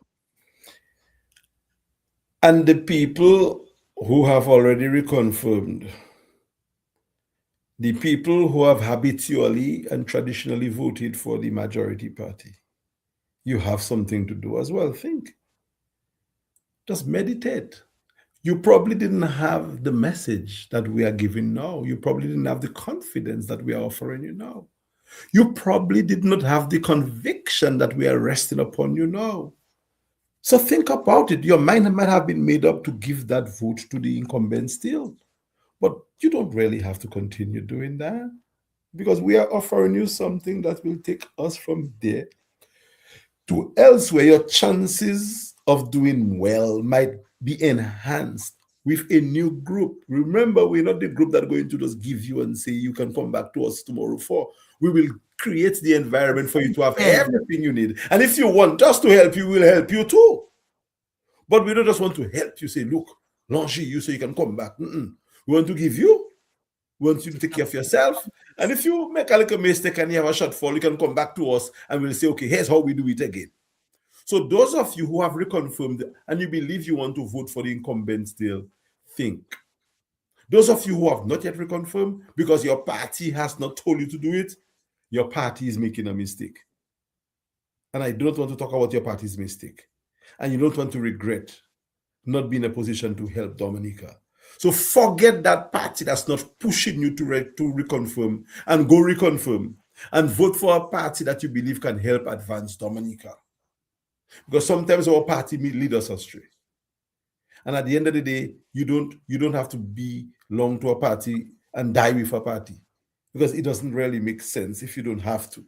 And the people who have already reconfirmed, the people who have habitually and traditionally voted for the majority party, you have something to do as well. Think. Just meditate. You probably didn't have the message that we are giving now. You probably didn't have the confidence that we are offering you now. You probably did not have the conviction that we are resting upon you now. So think about it. Your mind might have been made up to give that vote to the incumbent still. But you don't really have to continue doing that, because we are offering you something that will take us from there to elsewhere. Your chances of doing well might be enhanced with a new group. Remember, we're not the group that are going to just give you and say you can come back to us tomorrow for. We will create the environment for you to have everything you need. And if you want us to help you, we'll help you too. But we don't just want to help you, say, look, launch you so you can come back. We want to give you. We want you to take care of yourself. And if you make a little mistake and you have a shortfall, you can come back to us and we'll say, okay, here's how we do it again. So those of you who have reconfirmed and you believe you want to vote for the incumbent still, think. Those of you who have not yet reconfirmed because your party has not told you to do it, your party is making a mistake. And I don't want to talk about your party's mistake. And you don't want to regret not being in a position to help Dominica. So forget that party that's not pushing you to reconfirm and go reconfirm and vote for a party that you believe can help advance Dominica. Because sometimes our party may lead us astray. And at the end of the day, you don't have to belong to a party and die with a party, because it doesn't really make sense if you don't have to.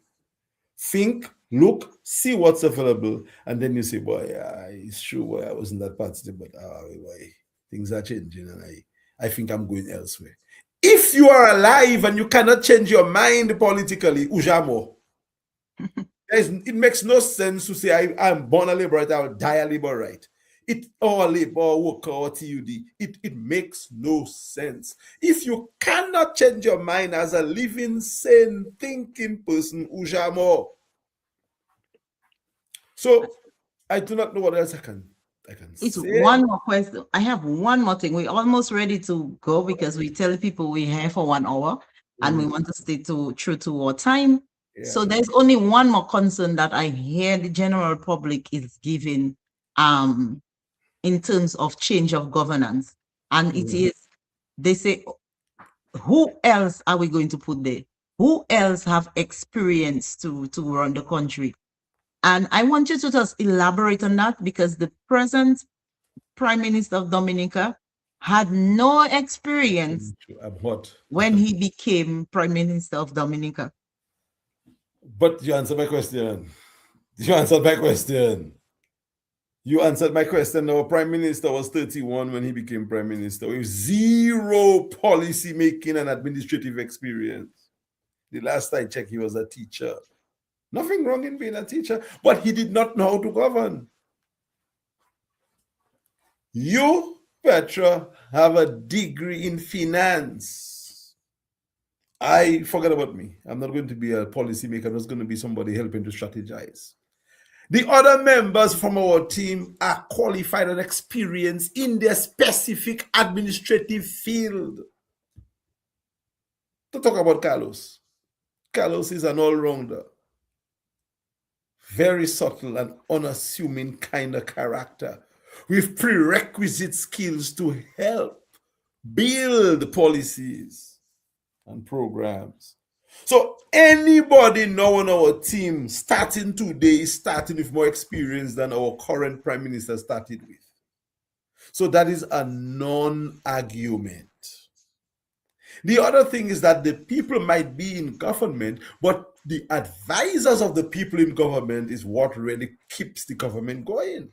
Think, look, see what's available, and then you say, boy, it's true, boy, I wasn't that party, but boy, things are changing, and I think I'm going elsewhere. If you are alive and you cannot change your mind politically, ujamo. It makes no sense to say I'm born a Labourite, I will die a Labourite. Or Labour, or worker, or TUD. It makes no sense. If you cannot change your mind as a living, sane, thinking person, ujamo. So I do not know what else I can it's say. One more question. I have one more thing. We're almost ready to go because we tell people we're here for 1 hour and we want to stay true to our time. Yeah. So there's only one more concern that I hear the general public is giving in terms of change of governance. And it is, they say, who else are we going to put there? Who else have experience to run the country? And I want you to just elaborate on that, because the present Prime Minister of Dominica had no experience when he became Prime Minister of Dominica. But you answered my question. You answered my question. You answered my question. Our Prime Minister was 31 when he became Prime Minister with zero policy making and administrative experience. The last I checked, he was a teacher. Nothing wrong in being a teacher, but he did not know how to govern. You, Petra, have a degree in finance. I forget about me. I'm not going to be a policymaker. I'm just going to be somebody helping to strategize. The other members from our team are qualified and experienced in their specific administrative field. To talk about Carlos. Carlos is an all-rounder. Very subtle and unassuming kind of character with prerequisite skills to help build policies and programs. So anybody now on our team starting today is starting with more experience than our current Prime Minister started with. So that is a non-argument. The other thing is that the people might be in government, but the advisors of the people in government is what really keeps the government going.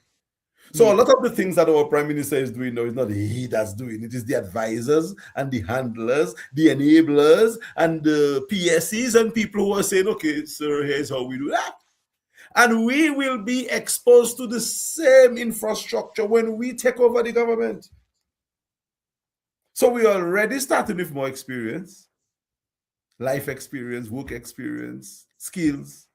So a lot of the things that our Prime Minister is doing now is not he that's doing it. Is the advisors and the handlers, the enablers and the PSCs and people who are saying, okay, sir, here's how we do that. And we will be exposed to the same infrastructure when we take over the government. So we are already starting with more experience, life experience, work experience, skills.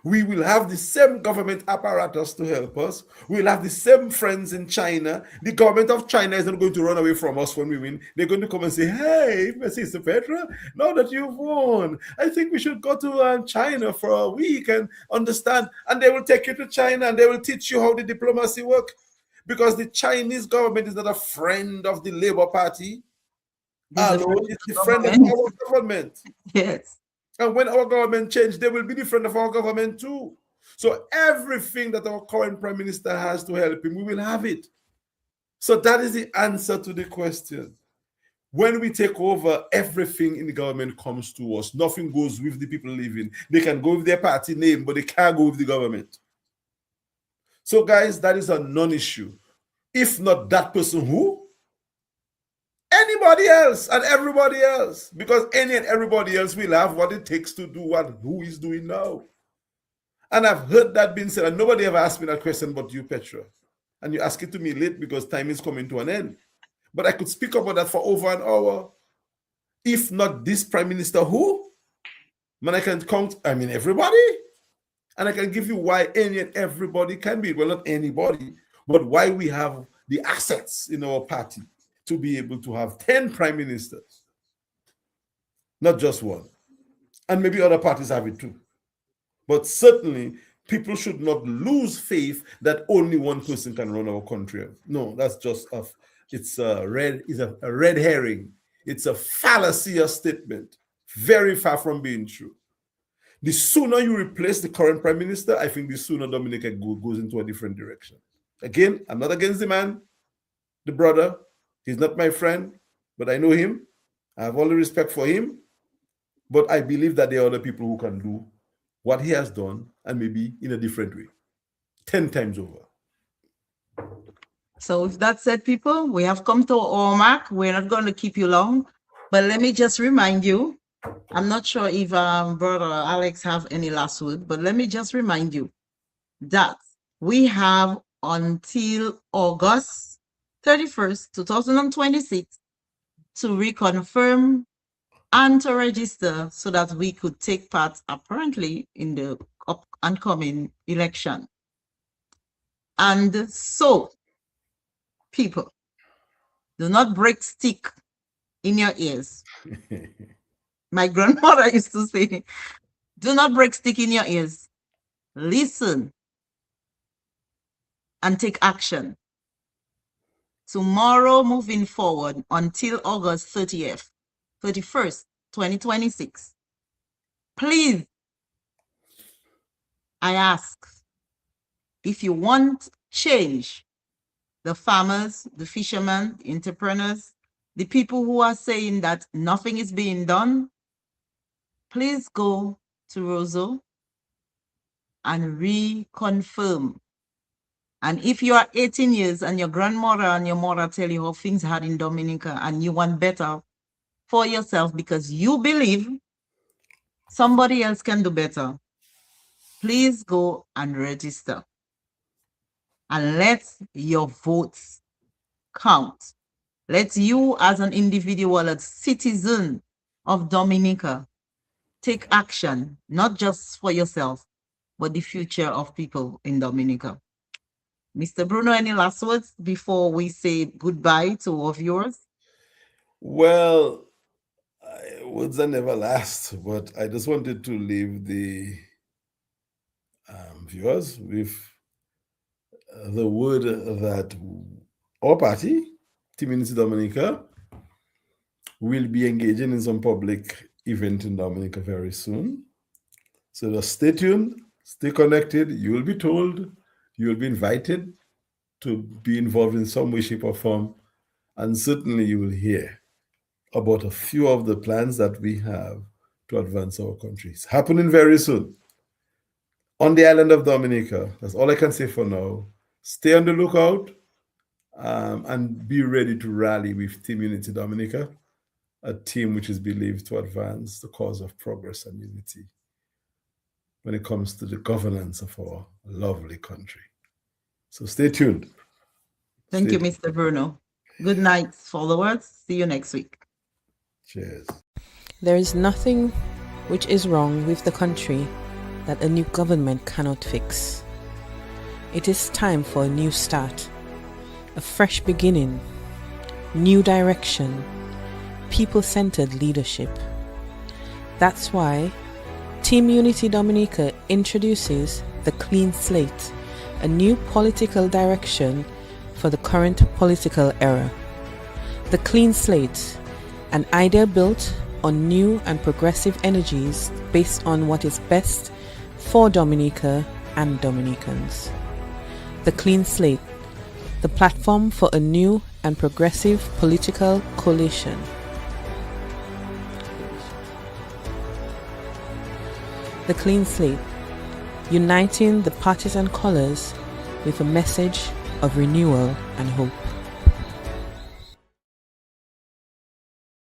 We will have the same government apparatus to help us. We'll have the same friends in China. The government of China is not going to run away from us when we win. They're going to come and say, hey, Sister Petra, now that you've won, I think we should go to China for a week and understand. And they will take you to China and they will teach you how the diplomacy works. Because the Chinese government is not a friend of the Labour Party. It's the friend of our government. Yes. And when our government changes, they will be the friend of our government too. So everything that our current Prime Minister has to help him, we will have it. So that is the answer to the question. When we take over, everything in the government comes to us. Nothing goes with the people living. They can go with their party name, but they can't go with the government. So guys, that is a non-issue. If not that person, who? Anybody else and everybody else, because any and everybody else will have what it takes to do what who is doing now. And I've heard that being said, and nobody ever asked me that question but you, Petra. And you ask it to me late because time is coming to an end. But I could speak about that for over an hour. If not this prime minister, who? Man, I can count, everybody. And I can give you why any and everybody can be. Well, not anybody, but why we have the assets in our party to be able to have 10 prime ministers, not just one. And maybe other parties have it too. But certainly, people should not lose faith that only one person can run our country. No, that's just a red herring. It's a fallacy statement, very far from being true. The sooner you replace the current prime minister, I think the sooner Dominica goes into a different direction. Again, I'm not against the man, the brother. He's not my friend, but I know him. I have all the respect for him. But I believe that there are other people who can do what he has done, and maybe in a different way, 10 times over. So with that said, people, we have come to our mark. We're not going to keep you long, but let me just remind you, I'm not sure if Brother Alex have any last word, but let me just remind you that we have until August 31st, 2026 to reconfirm and to register so that we could take part apparently in the upcoming election. And so, people, do not break stick in your ears. My grandmother used to say, do not break stick in your ears. Listen and take action. Tomorrow, moving forward until August 31st, 2026. Please, I ask, if you want change, the farmers, the fishermen, the entrepreneurs, the people who are saying that nothing is being done, please go to Roseau and reconfirm. And if you are 18 years and your grandmother and your mother tell you how things are in Dominica and you want better for yourself because you believe somebody else can do better, please go and register. And let your votes count. Let you as an individual, a citizen of Dominica, take action, not just for yourself, but the future of people in Dominica. Mr. Bruno, any last words before we say goodbye to our viewers? Well, words are never last, but I just wanted to leave the viewers with the word that our party, Team Unity Dominica, will be engaging in some public event in Dominica very soon. So just stay tuned, stay connected. You will be told, you will be invited to be involved in some way, shape, or form. And certainly you will hear about a few of the plans that we have to advance our country. It's happening very soon on the island of Dominica. That's all I can say for now. Stay on the lookout and be ready to rally with Team Unity Dominica, a team which is believed to advance the cause of progress and unity when it comes to the governance of our lovely country. So stay tuned. Thank you, Mr. Bruno. Good night, followers. See you next week. Cheers. There is nothing which is wrong with the country that a new government cannot fix. It is time for a new start, a fresh beginning, new direction, people-centered leadership. That's why Team Unity Dominica introduces the Clean Slate, a new political direction for the current political era. The Clean Slate, an idea built on new and progressive energies based on what is best for Dominica and Dominicans. The Clean Slate, the platform for a new and progressive political coalition. The Clean Slate, uniting the partisan colors with a message of renewal and hope.